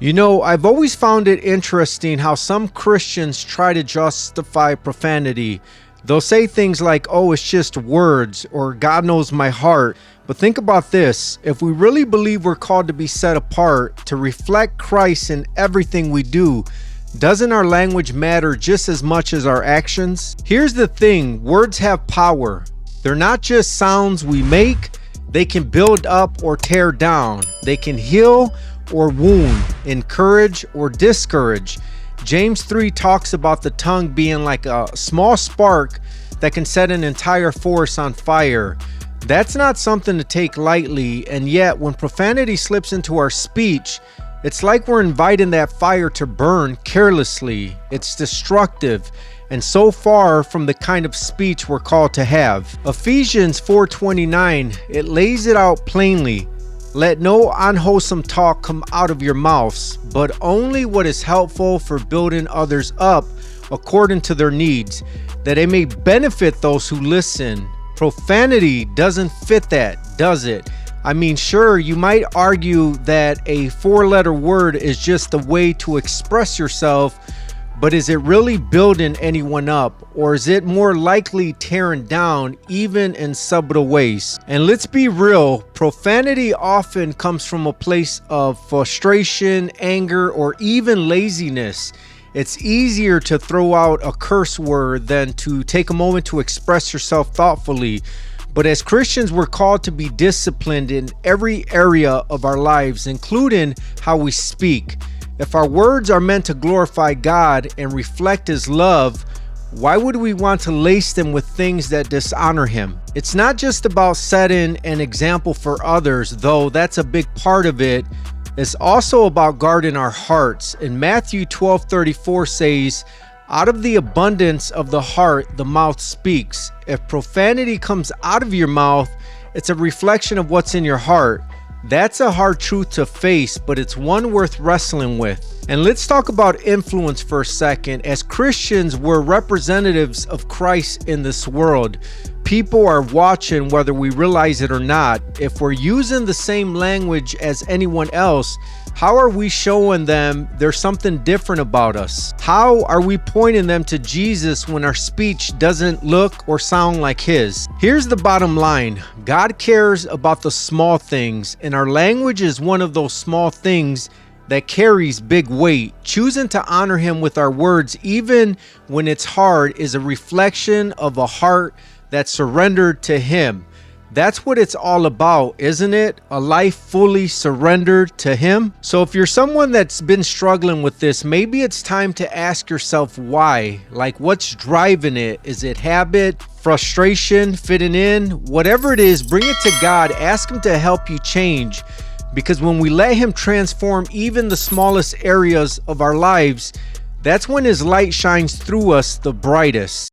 You know, I've always found it interesting how some Christians try to justify profanity. They'll say things like, oh, it's just words, or God knows my heart. But think about this. If we really believe we're called to be set apart, to reflect Christ in everything we do, doesn't our language matter just as much as our actions? Here's the thing, words have power. They're not just sounds we make. They can build up or tear down. They can heal or wound, encourage or discourage. James 3 talks about the tongue being like a small spark that can set an entire forest on fire. That's not something to take lightly, and yet when profanity slips into our speech, it's like we're inviting that fire to burn carelessly. It's destructive and so far from the kind of speech we're called to have. Ephesians 4:29, it lays it out plainly. Let no unwholesome talk come out of your mouths, but only what is helpful for building others up according to their needs, that it may benefit those who listen. Profanity doesn't fit that, does it? I mean, sure, you might argue that a four-letter word is just a way to express yourself, but is it really building anyone up, or is it more likely tearing down, even in subtle ways? And let's be real, profanity often comes from a place of frustration, anger, or even laziness. It's easier to throw out a curse word than to take a moment to express yourself thoughtfully. But as Christians, we're called to be disciplined in every area of our lives, including how we speak. If our words are meant to glorify God and reflect His love, why would we want to lace them with things that dishonor Him? It's not just about setting an example for others, though that's a big part of it. It's also about guarding our hearts. And Matthew 12:34 says, out of the abundance of the heart, the mouth speaks. If profanity comes out of your mouth, it's a reflection of what's in your heart. That's a hard truth to face, but it's one worth wrestling with. And let's talk about influence for a second. As Christians, we're representatives of Christ in this world. People are watching whether we realize it or not. If we're using the same language as anyone else, how are we showing them there's something different about us? How are we pointing them to Jesus when our speech doesn't look or sound like His? Here's the bottom line. God cares about the small things, and our language is one of those small things that carries big weight. Choosing to honor Him with our words, even when it's hard, is a reflection of a heart that's surrendered to Him. That's what it's all about, isn't it? A life fully surrendered to Him. So if you're someone that's been struggling with this, maybe it's time to ask yourself why. Like, what's driving it? Is it habit, frustration, fitting in? Whatever it is, bring it to God. Ask Him to help you change. Because when we let Him transform even the smallest areas of our lives, that's when His light shines through us the brightest.